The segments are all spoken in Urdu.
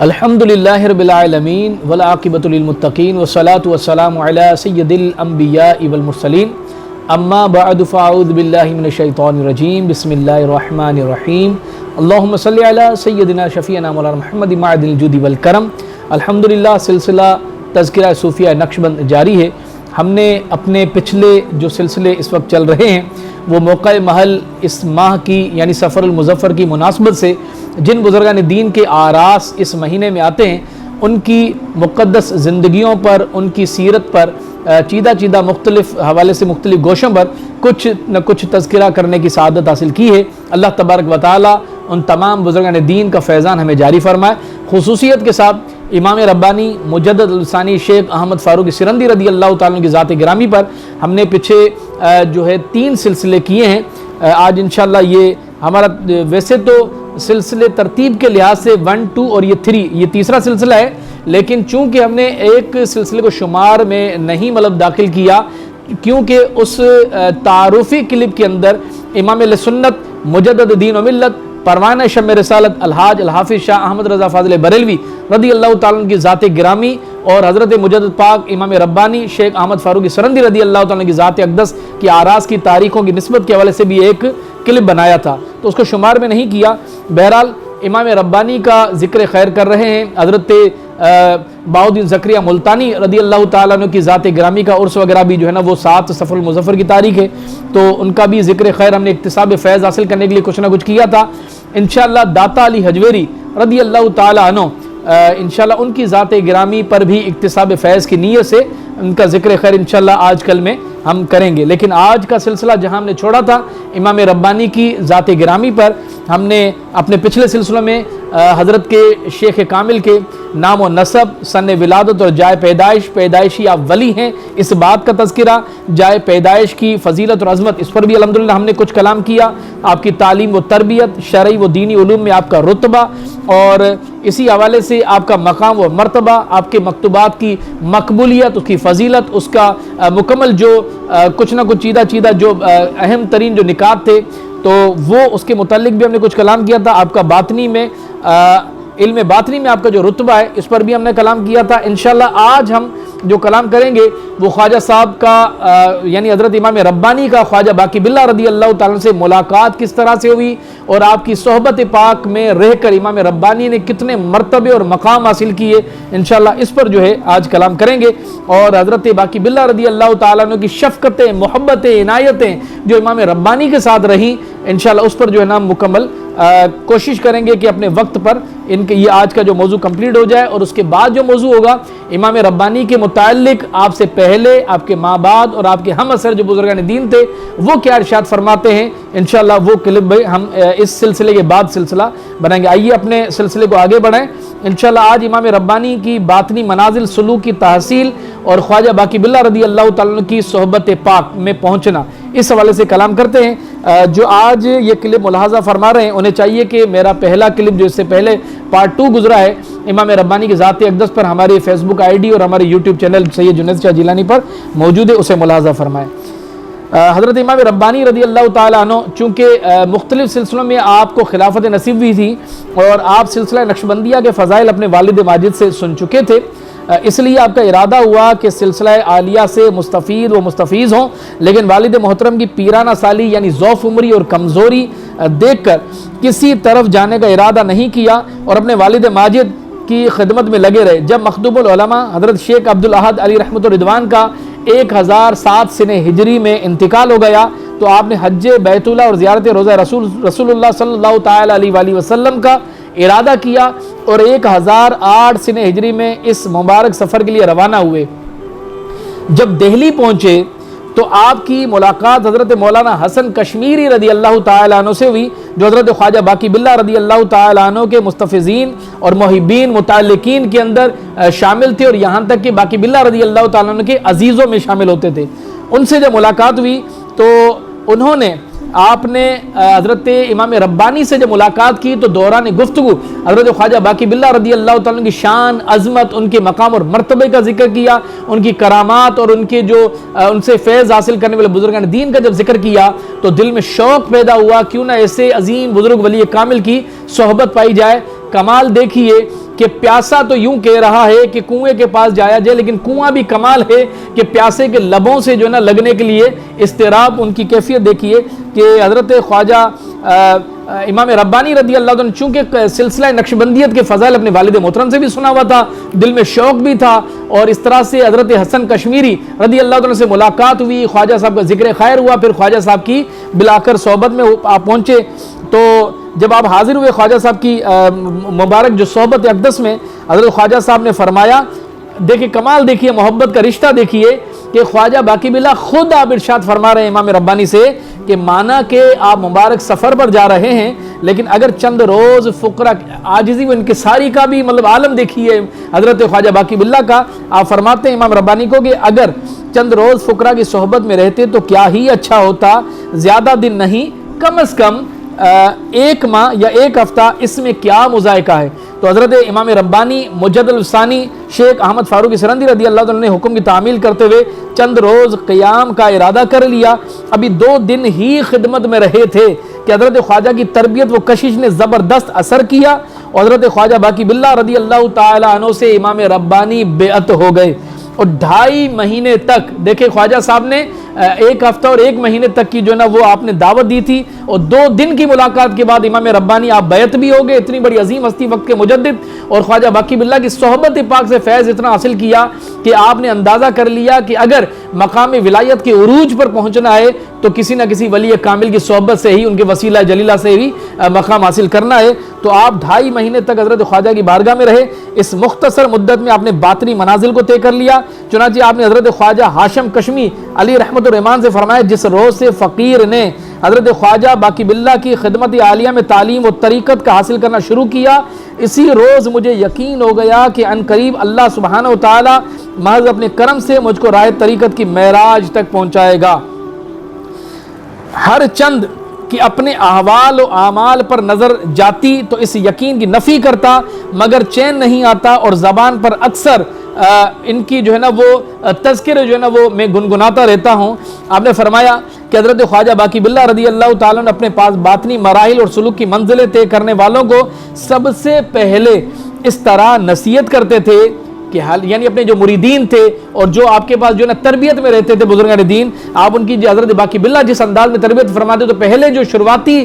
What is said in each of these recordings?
الحمدللہ رب العالمین والعاقبۃ للمتقین والصلاۃ والسلام علی سید الانبیاء والمرسلین اما بعد فاعوذ باللہ من الشیطان الرجیم بسم اللہ الرحمن الرحیم اللہم صلی علی سیدنا شفیعنا مولانا محمد معدن الجود والکرم۔ الحمدللہ سلسلہ تذکرہ صوفیہ نقشبند جاری ہے۔ ہم نے اپنے پچھلے جو سلسلے اس وقت چل رہے ہیں وہ موقع محل اس ماہ کی یعنی سفر المظفر کی مناسبت سے جن بزرگان دین کے آراس اس مہینے میں آتے ہیں ان کی مقدس زندگیوں پر، ان کی سیرت پر چیدہ مختلف حوالے سے مختلف گوشوں پر کچھ نہ کچھ تذکرہ کرنے کی سعادت حاصل کی ہے۔ اللہ تبارک و تعالی ان تمام بزرگان دین کا فیضان ہمیں جاری فرمائے۔ خصوصیت کے ساتھ امام ربانی مجدد الثانی شیخ احمد فاروق سرندی رضی اللہ تعالیٰ کی ذات گرامی پر ہم نے پیچھے جو ہے 3 سلسلے کیے ہیں۔ آج انشاءاللہ یہ ہمارا ویسے تو سلسلے ترتیب کے لحاظ سے 1، 2 اور یہ 3 یہ تیسرا سلسلہ ہے، لیکن چونکہ ہم نے ایک سلسلے کو شمار میں نہیں داخل کیا کیونکہ اس تعارفی کلپ کے اندر امام اہل سنت مجدد دین و ملت پروانہ شمع رسالت الحاج الحافظ شاہ احمد رضا فاضل بریلوی رضی اللہ تعالیٰ کی ذات گرامی اور حضرت مجدد پاک امام ربانی شیخ احمد فاروق سرندی رضی اللہ تعالیٰ کی ذات اقدس کی آراس کی تاریخوں کی نسبت کے حوالے سے بھی ایک کلپ بنایا تھا، تو اس کو شمار میں نہیں کیا۔ بہرحال امام ربانی کا ذکر خیر کر رہے ہیں۔ حضرت بہاؤالدین زکریا ملتانی رضی اللہ تعالیٰ عنہ کی ذات گرامی کا عرس وغیرہ بھی جو ہے نا وہ 7 سفر المظفر کی تاریخ ہے، تو ان کا بھی ذکر خیر ہم نے اکتساب فیض حاصل کرنے کے لیے کچھ نہ کچھ کیا تھا۔ انشاءاللہ داتا علی حجویری رضی اللہ تعالیٰ عنہ انشاءاللہ ان کی ذات گرامی پر بھی اکتساب فیض کی نیت سے ان کا ذکر خیر انشاءاللہ آج کل میں ہم کریں گے، لیکن آج کا سلسلہ جہاں ہم نے چھوڑا تھا امام ربانی کی ذات گرامی پر، ہم نے اپنے پچھلے سلسلوں میں حضرت کے شیخ کامل کے نام و نسب، سن ولادت اور جائے پیدائش، پیدائشی آپ ولی ہیں اس بات کا تذکرہ، جائے پیدائش کی فضیلت اور عظمت اس پر بھی الحمدللہ ہم نے کچھ کلام کیا، آپ کی تعلیم و تربیت، شرعی و دینی علوم میں آپ کا رتبہ اور اسی حوالے سے آپ کا مقام و مرتبہ، آپ کے مکتوبات کی مقبولیت، اس کی فضیلت، اس کا مکمل جو کچھ نہ کچھ چیدہ جو اہم ترین جو نکات تھے تو وہ اس کے متعلق بھی ہم نے کچھ کلام کیا تھا۔ آپ کا باطنی میں علم باطنی میں آپ کا جو رتبہ ہے اس پر بھی ہم نے کلام کیا تھا۔ انشاءاللہ آج ہم جو کلام کریں گے وہ خواجہ صاحب کا یعنی حضرت امام ربانی کا خواجہ باقی باللہ رضی اللہ تعالیٰ سے ملاقات کس طرح سے ہوئی اور آپ کی صحبت پاک میں رہ کر امام ربانی نے کتنے مرتبے اور مقام حاصل کیے، انشاءاللہ اس پر جو ہے آج کلام کریں گے۔ اور حضرت باقی باللہ رضی اللہ تعالیٰ عنہ کی شفقتیں، محبتیں، عنایتیں جو امام ربانی کے ساتھ رہیں انشاءاللہ اس پر جو ہے نا مکمل کوشش کریں گے کہ اپنے وقت پر ان کے یہ آج کا جو موضوع کمپلیٹ ہو جائے، اور اس کے بعد جو موضوع ہوگا امام ربانی کے متعلق آپ سے پہلے، آپ کے ماں بعد اور آپ کے ہم اثر جو بزرگان دین تھے وہ کیا ارشاد فرماتے ہیں، انشاءاللہ وہ کلپ بھی ہم اس سلسلے کے بعد سلسلہ بنائیں گے۔ آئیے اپنے سلسلے کو آگے بڑھائیں۔ انشاءاللہ آج امام ربانی کی باطنی منازل، سلوک کی تحصیل اور خواجہ باقی باللہ رضی اللہ تعالیٰ کی صحبت پاک میں پہنچنا، اس حوالے سے کلام کرتے ہیں۔ جو آج یہ کلپ ملاحظہ فرما رہے ہیں انہیں چاہیے کہ میرا پہلا کلپ جو اس سے پہلے پارٹ 2 گزرا ہے امام ربانی کی ذات اقدس پر، ہماری فیس بک ID اور ہمارے یوٹیوب چینل سید جنید شاہ جیلانی پر موجود ہے، اسے ملاحظہ فرمائیں۔ حضرت امام ربانی رضی اللہ تعالیٰ عنہ چونکہ مختلف سلسلوں میں آپ کو خلافت نصیب ہوئی تھی اور آپ سلسلہ نقشبندیہ کے فضائل اپنے والد ماجد سے سن چکے تھے، اس لیے آپ کا ارادہ ہوا کہ سلسلہ عالیہ سے مستفید و مستفیض ہوں، لیکن والد محترم کی پیرانہ سالی یعنی ضعف عمری اور کمزوری دیکھ کر کسی طرف جانے کا ارادہ نہیں کیا اور اپنے والد ماجد کی خدمت میں لگے رہے۔ جب مخدوم العلماء حضرت شیخ عبدالاحد علی رحمۃ الرضوان کا 1007 سنہ ہجری میں انتقال ہو گیا تو آپ نے حج بیت اللہ اور زیارت روضہ رسول اللہ صلی اللہ تعالی علیہ وآلہ وسلم کا ارادہ کیا اور 1008 سنہ ہجری میں اس مبارک سفر کے لیے روانہ ہوئے۔ جب دہلی پہنچے تو آپ کی ملاقات حضرت مولانا حسن کشمیری رضی اللہ تعالیٰ عنہ سے ہوئی جو حضرت خواجہ باقی باللہ رضی اللہ تعالیٰ عنہ کے مستفیضین اور محبین متعلقین کے اندر شامل تھے، اور یہاں تک کہ باقی باللہ رضی اللہ تعالیٰ عنہ کے عزیزوں میں شامل ہوتے تھے۔ ان سے جب ملاقات ہوئی تو انہوں نے آپ نے حضرت امام ربانی سے جب ملاقات کی تو دوران گفتگو حضرت خواجہ باقی باللہ رضی اللہ تعالیٰ کی شان، عظمت، ان کے مقام اور مرتبے کا ذکر کیا، ان کی کرامات اور ان کے جو ان سے فیض حاصل کرنے والے بزرگان دین کا جب ذکر کیا تو دل میں شوق پیدا ہوا کیوں نہ ایسے عظیم بزرگ ولی کامل کی صحبت پائی جائے۔ کمال دیکھیے کہ پیاسا تو یوں کہہ رہا ہے کہ کنویں کے پاس جایا جائے، لیکن کنواں بھی کمال ہے کہ پیاسے کے لبوں سے جو ہے نا لگنے کے لیے اضطراب ان کی کیفیت دیکھیے کہ حضرت خواجہ امام ربانی رضی اللہ عنہ، چونکہ سلسلہ نقشبندیت کے فضائل اپنے والد محترم سے بھی سنا ہوا تھا، دل میں شوق بھی تھا، اور اس طرح سے حضرت حسن کشمیری رضی اللہ عنہ سے ملاقات ہوئی، خواجہ صاحب کا ذکر خیر ہوا، پھر خواجہ صاحب کی بلاکر صحبت میں آپ پہنچے۔ تو جب آپ حاضر ہوئے خواجہ صاحب کی مبارک جو صحبت اقدس میں، حضرت خواجہ صاحب نے فرمایا، دیکھیے کمال دیکھیے، محبت کا رشتہ دیکھیے کہ خواجہ باقی باللہ خود آپ ارشاد فرما رہے ہیں امام ربانی سے کہ مانا کہ آپ مبارک سفر پر جا رہے ہیں، لیکن اگر چند روز فقرا عاجزی و انکساری کا بھی مطلب عالم دیکھیے حضرت خواجہ باقی باللہ کا، آپ فرماتے ہیں امام ربانی کو کہ اگر چند روز فقرا کی صحبت میں رہتے تو کیا ہی اچھا ہوتا، زیادہ دن نہیں، کم از کم ایک ماہ یا ایک ہفتہ، اس میں کیا مذائقہ ہے۔ تو حضرت امام ربانی مجدد الثانی شیخ احمد فاروق سرندی رضی اللہ عنہ نے حکم کی تعمیل کرتے ہوئے چند روز قیام کا ارادہ کر لیا۔ ابھی 2 دن ہی خدمت میں رہے تھے کہ حضرت خواجہ کی تربیت و کشش نے زبردست اثر کیا، اور حضرت خواجہ باقی باللہ رضی اللہ تعالی عنہ سے امام ربانی بیعت ہو گئے، اور 2.5 مہینے تک دیکھیں خواجہ صاحب نے 1 ہفتہ اور 1 مہینے تک کی جو ہے نا وہ آپ نے دعوت دی تھی، اور 2 دن کی ملاقات کے بعد امام ربانی آپ بیعت بھی ہو گئے۔ اتنی بڑی عظیم ہستی وقت کے مجدد اور خواجہ باقی باللہ کی صحبت پاک سے فیض اتنا حاصل کیا کہ آپ نے اندازہ کر لیا کہ اگر مقام ولایت کے عروج پر پہنچنا ہے تو کسی نہ کسی ولی کامل کی صحبت سے ہی، ان کے وسیلہ جلیلہ سے ہی مقام حاصل کرنا ہے۔ تو آپ 2.5 مہینے تک حضرت خواجہ کی بارگاہ میں رہے۔ اس مختصر مدت میں آپ نے باطنی منازل کو طے کر لیا، چنانچہ آپ نے حضرت خواجہ ہاشم کشمی علی رحمت الرحمان سے فرمایا، جس روز سے فقیر نے حضرت خواجہ باقی باللہ کی خدمت عالیہ میں تعلیم و طریقت کا حاصل کرنا شروع کیا، اسی روز مجھے یقین ہو گیا کہ ان قریب اللہ سبحانہ و تعالی محض اپنے کرم سے مجھ کو راہ طریقت کی معراج تک پہنچائے گا۔ ہر چند کہ اپنے احوال و اعمال پر نظر جاتی تو اس یقین کی نفی کرتا، مگر چین نہیں آتا، اور زبان پر اکثر ان کی جو ہے نا وہ تذکرے جو ہے نا وہ میں گنگناتا رہتا ہوں۔ آپ نے فرمایا کہ حضرت خواجہ باقی باللہ رضی اللہ تعالیٰ نے اپنے پاس باطنی مراحل اور سلوک کی منزلیں طے کرنے والوں کو سب سے پہلے اس طرح نصیحت کرتے تھے کہ یعنی اپنے جو مریدین تھے اور جو آپ کے پاس جو ہے نا تربیت میں رہتے تھے بزرگان دین، آپ ان کی حضرت باقی باللہ جس انداز میں تربیت فرماتے تو پہلے جو شروعاتی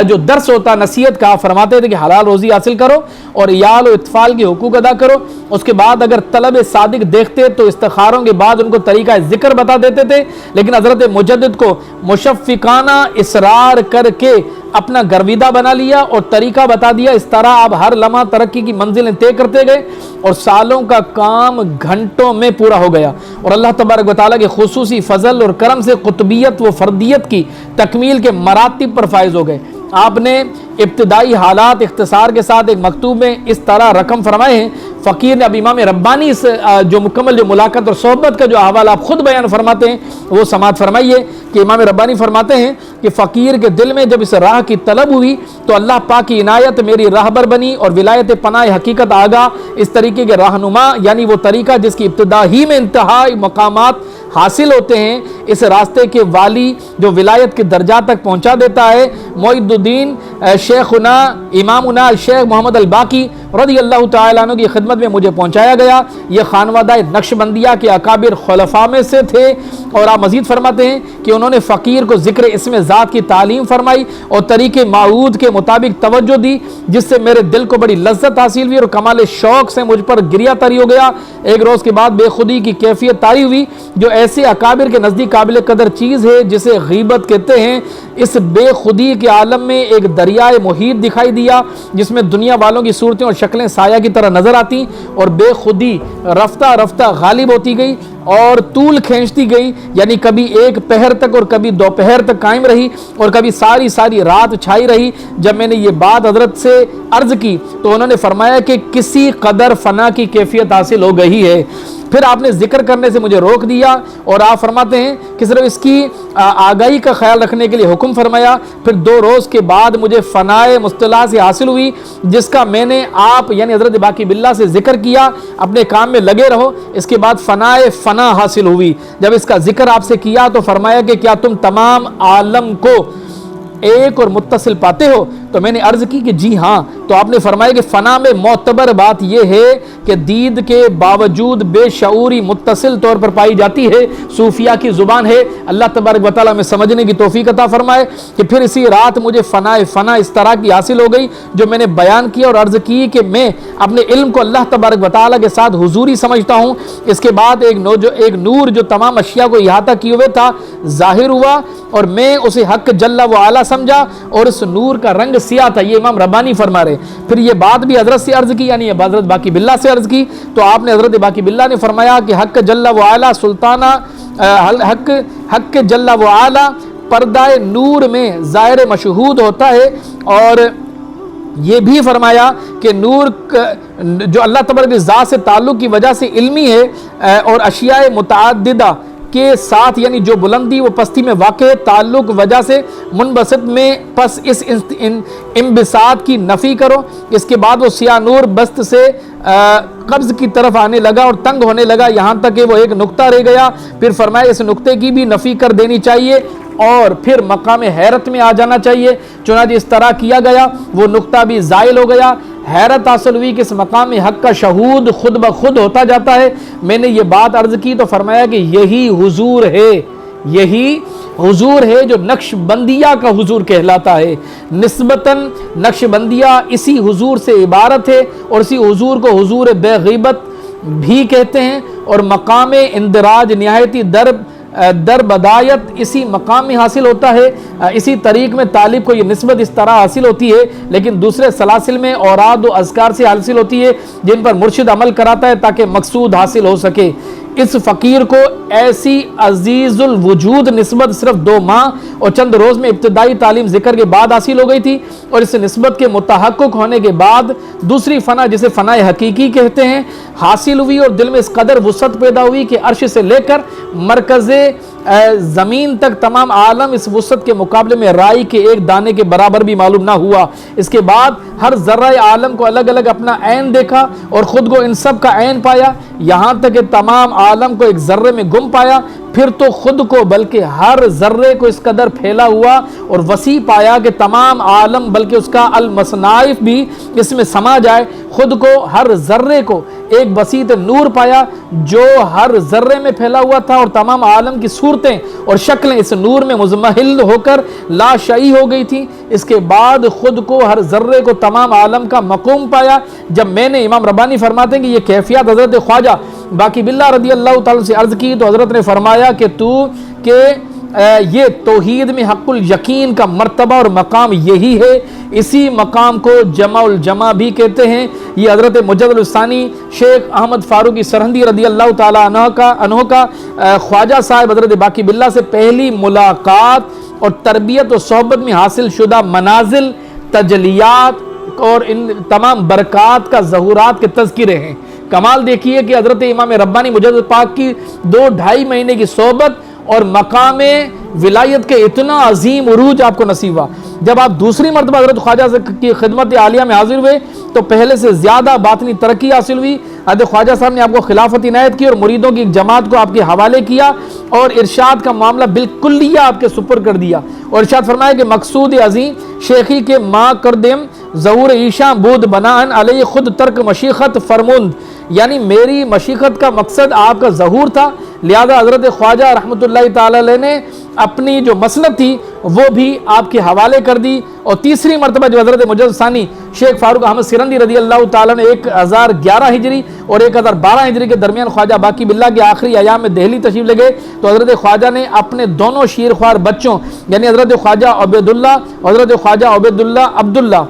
جو درس ہوتا نصیحت کا، فرماتے تھے کہ حلال روزی حاصل کرو اور عیال و اطفال کے حقوق ادا کرو۔ اس کے بعد اگر طلب صادق دیکھتے تو استخاروں کے بعد ان کو طریقہ ذکر بتا دیتے تھے، لیکن حضرت مجدد کو مشفقانہ اصرار کر کے اپنا گرویدہ بنا لیا اور طریقہ بتا دیا۔ اس طرح آپ ہر لمحہ ترقی کی منزلیں طے کرتے گئے اور سالوں کا کام گھنٹوں میں پورا ہو گیا، اور اللہ تبارک و تعالیٰ کے خصوصی فضل اور کرم سے قطبیت و فردیت کی تکمیل کے مراتب پر فائز ہو گئے۔ آپ نے ابتدائی حالات اختصار کے ساتھ ایک مکتوب میں اس طرح رقم فرمائے ہیں۔ فقیر نے اب امام ربانی سے جو مکمل جو ملاقات اور صحبت کا جو احوال آپ خود بیان فرماتے ہیں وہ سماعت فرمائیے کہ امام ربانی فرماتے ہیں کہ فقیر کے دل میں جب اس راہ کی طلب ہوئی تو اللہ پاک کی عنایت میری راہبر بنی اور ولایت پناہ حقیقت آگاہ اس طریقے کے رہنما، یعنی وہ طریقہ جس کی ابتدا ہی میں انتہائی مقامات حاصل ہوتے ہیں، اس راستے کے والی جو ولایت کے درجات تک پہنچا دیتا ہے، معید الدین شیخنا امامنا شیخ محمد الباقی رضی اللہ تعالیٰ عنہ کی خدمت میں مجھے پہنچایا گیا۔ یہ خانوادہ نقشبندیہ کے اکابر خلفاء میں سے تھے، اور آپ مزید فرماتے ہیں کہ انہوں نے فقیر کو ذکر اسم ذات کی تعلیم فرمائی اور طریق معہود کے مطابق توجہ دی، جس سے میرے دل کو بڑی لذت حاصل ہوئی اور کمال شوق سے مجھ پر گریا طاری ہو گیا۔ ایک روز کے بعد بے خودی کی کیفیت طاری ہوئی جو ایسے اکابر کے نزدیک قابل قدر چیز ہے جسے غیبت کہتے ہیں۔ اس بے خودی کے عالم میں ایک دریائے محیط دکھائی دیا جس میں دنیا والوں کی صورتیں اور شکلیں سایہ کی طرح نظر آتی، اور بے خودی رفتہ رفتہ غالب ہوتی گئی اور طول کھینچتی گئی، یعنی کبھی ایک پہر تک اور کبھی دوپہر تک قائم رہی اور کبھی ساری رات چھائی رہی۔ جب میں نے یہ بات حضرت سے عرض کی تو انہوں نے فرمایا کہ کسی قدر فنا کی کیفیت حاصل ہو گئی ہے۔ پھر آپ نے ذکر کرنے سے مجھے روک دیا اور آپ فرماتے ہیں کہ صرف اس کی آگاہی کا خیال رکھنے کے لیے حکم فرمایا۔ پھر 2 روز کے بعد مجھے فنائے مصطلح سے حاصل ہوئی جس کا میں نے آپ یعنی حضرت باقی باللہ سے ذکر کیا، اپنے کام میں لگے رہو۔ اس کے بعد فنائے فنا حاصل ہوئی۔ جب اس کا ذکر آپ سے کیا تو فرمایا کہ کیا تم تمام عالم کو ایک اور متصل پاتے ہو؟ تو میں نے عرض کی کہ جی ہاں. تو آپ نے فرمایا کہ فنا میں معتبر بات یہ ہے کہ دید کے باوجود بے شعوری متصل طور پر پائی جاتی ہے, صوفیہ کی زبان ہے. اللہ تبارک و تعالیٰ میں سمجھنے کی توفیق عطا فرمائے کہ پھر اسی رات مجھے فنا اس طرح کی حاصل ہو گئی جو میں نے بیان کیا اور عرض کی کہ میں اپنے علم کو اللہ تبارک و تعالیٰ کے ساتھ حضوری سمجھتا ہوں. اس کے بعد ایک نور جو تمام اشیاء کو احاطہ کیے ہوئے تھا ظاہر ہوا اور میں اسے حق جل و علا سمجھا اور اس نور کا رنگ سیاہ تھا. یہ امام ربانی فرما رہے. پھر یہ بات بھی حضرت سے عرض کی, یعنی حضرت باقی باللہ سے عرض کی, تو آپ نے حضرت باقی باللہ نے فرمایا کہ حق جل و علا سلطانہ حق جل و علا پردہ نور میں ظاہر مشہود ہوتا ہے. اور یہ بھی فرمایا کہ نور جو اللہ تبارک کی ذات سے تعلق کی وجہ سے علمی ہے اور اشیاء متعددہ کے ساتھ, یعنی جو بلندی و پستی میں واقع تعلق وجہ سے منبسط میں, پس اس انبساط کی نفی کرو. اس کے بعد وہ سیاہ نور بست سے قبض کی طرف آنے لگا اور تنگ ہونے لگا یہاں تک کہ وہ ایک نقطہ رہ گیا. پھر فرمایا اس نقطے کی بھی نفی کر دینی چاہیے اور پھر مقام حیرت میں آ جانا چاہیے. چنانچہ اس طرح کیا گیا, وہ نقطہ بھی زائل ہو گیا. حیرت حاصل ہوئی کہ اس مقام حق کا شہود خود بخود ہوتا جاتا ہے. میں نے یہ بات عرض کی تو فرمایا کہ یہی حضور ہے جو نقش بندیہ کا حضور کہلاتا ہے. نسبتاً نقش بندیہ اسی حضور سے عبارت ہے اور اسی حضور کو حضور بے غیبت بھی کہتے ہیں. اور مقام اندراج نہایتی در بدایت اسی مقام میں حاصل ہوتا ہے. اسی طریق میں طالب کو یہ نسبت اس طرح حاصل ہوتی ہے, لیکن دوسرے سلاسل میں اوراد و اذکار سے حاصل ہوتی ہے جن پر مرشد عمل کراتا ہے تاکہ مقصود حاصل ہو سکے. اس فقیر کو ایسی عزیز الوجود نسبت صرف 2 ماہ اور چند روز میں ابتدائی تعلیم ذکر کے بعد حاصل ہو گئی تھی, اور اس نسبت کے متحقق ہونے کے بعد دوسری فنا جسے فنا حقیقی کہتے ہیں حاصل ہوئی, اور دل میں اس قدر وسعت پیدا ہوئی کہ عرش سے لے کر مرکز زمین تک تمام عالم اس وسعت کے مقابلے میں رائی کے ایک دانے کے برابر بھی معلوم نہ ہوا. اس کے بعد ہر ذرہ عالم کو الگ الگ اپنا عین دیکھا اور خود کو ان سب کا عین پایا, یہاں تک کہ تمام عالم کو ایک ذرے میں گم پایا. پھر تو خود کو بلکہ ہر ذرے کو اس قدر پھیلا ہوا اور وسیع پایا کہ تمام عالم بلکہ اس کا المصنائف بھی اس میں سما جائے. خود کو ہر ذرے کو ایک بسیط نور پایا جو ہر ذرے میں پھیلا ہوا تھا, اور تمام عالم کی صورتیں اور شکلیں اس نور میں مزمحل ہو کر لا شعی ہو گئی تھیں. اس کے بعد خود کو ہر ذرے کو تمام عالم کا مقوم پایا. جب میں نے, امام ربانی فرماتے ہیں کہ یہ کیفیت حضرت خواجہ باقی باللہ رضی اللہ تعالیٰ سے عرض کی تو حضرت نے فرمایا کہ یہ توحید میں حق الیقین کا مرتبہ اور مقام یہی ہے. اسی مقام کو جمع الجمع بھی کہتے ہیں. یہ حضرت مجدد الثانی شیخ احمد فاروقی سرہندی رضی اللہ تعالیٰ عنہ کا خواجہ صاحب حضرت باقی باللہ سے پہلی ملاقات اور تربیت و صحبت میں حاصل شدہ منازل, تجلیات اور ان تمام برکات کا ظہورات کے تذکرے ہیں. کمال دیکھیے کہ حضرت امام ربانی مجدد پاک کی 2-2.5 مہینے کی صحبت اور مقام ولایت کے اتنا عظیم عروج آپ کو نصیب ہوا. جب آپ دوسری مرتبہ حضرت خواجہ کی خدمت عالیہ میں حاضر ہوئے تو پہلے سے زیادہ باطنی ترقی حاصل ہوئی. حضرت خواجہ صاحب نے آپ کو خلافت عنایت کی اور مریدوں کی ایک جماعت کو آپ کے حوالے کیا اور ارشاد کا معاملہ بالکلیہ آپ کے سپر کر دیا, اور ارشاد فرمایا کہ مقصود عظیم شیخی کے ماں کردم ظہور عیشاں بود بنان علیہ خود ترک مشیخت فرموند, یعنی میری مشیخت کا مقصد آپ کا ظہور تھا, لہذا حضرت خواجہ رحمۃ اللہ تعالی علیہ نے اپنی جو مسند تھی وہ بھی آپ کے حوالے کر دی. اور تیسری مرتبہ جو حضرت مجدد ثانی شیخ فاروق احمد سرندی رضی اللہ تعالیٰ نے 1011 ہجری اور 1012 ہجری کے درمیان خواجہ باقی باللہ کے آخری ایام میں دہلی تشریف لے گئے تو حضرت خواجہ نے اپنے دونوں شیر خوار بچوں یعنی حضرت خواجہ عبید اللہ اور حضرت خواجہ عبید اللہ عبداللہ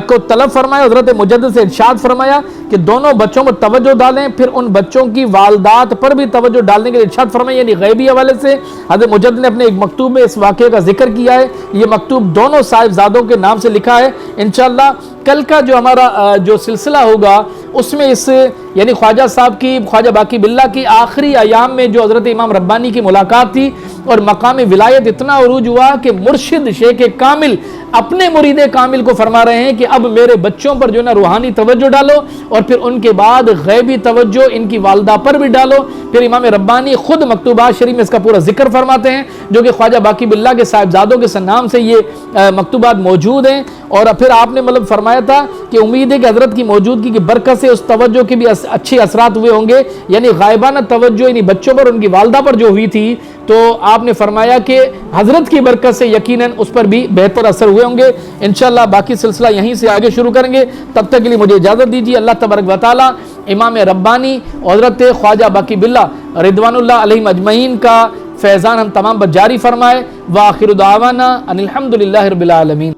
کو طلب فرمایا. حضرت مجدد سے ارشاد فرمایا کہ دونوں بچوں پر توجہ ڈالیں, پھر ان بچوں کی والدات پر بھی توجہ ڈالنے کے لیے ارشاد فرمایا. یعنی غیبی حوالے سے حضرت مجدد نے اپنے ایک مکتوب میں اس واقعے کا ذکر کیا ہے. یہ مکتوب دونوں صاحبزادوں کے نام سے لکھا ہے. انشاءاللہ کل کا جو ہمارا جو سلسلہ ہوگا اس میں اس یعنی خواجہ صاحب کی خواجہ باقی باللہ کی آخری ایام میں جو حضرت امام ربانی کی ملاقات تھی اور مقام ولایت اتنا عروج ہوا کہ مرشد شیخ کامل اپنے مرید کامل کو فرما رہے ہیں کہ اب میرے بچوں پر جو نا روحانی توجہ ڈالو، اور پھر ان کے بعد غیبی توجہ ان کی والدہ پر بھی ڈالو۔ پھر امام ربانی خود مکتوبات شریف میں اس کا پورا ذکر فرماتے ہیں، جو کہ خواجہ باقی باللہ کے صاحبزادوں کے نام سے یہ مکتوبات موجود ہیں۔ اور پھر آپ نے فرمایا تھا کہ امید ہے کہ حضرت کی موجودگی کی برکت سے اس توجہ کے بھی اچھے اثرات ہوئے ہوں گے، یعنی غائبانہ توجہ انہی بچوں پر، ان کی والدہ پر جو ہوئی تھی، تو آپ نے فرمایا کہ حضرت کی برکت سے یقیناً اس پر بھی بہتر اثر ہوئے ہوں گے۔ انشاءاللہ باقی سلسلہ یہیں سے آگے شروع کریں گے، تب تک کے لیے مجھے اجازت دیجیے۔ اللہ تبارک و تعالی امام ربانی حضرت خواجہ باقی باللہ رضوان اللہ علیہم اجمعین کا فیضان ہم تمام پر جاری فرمائے۔ وآخر دعوانا ان الحمدللہ رب العالمین۔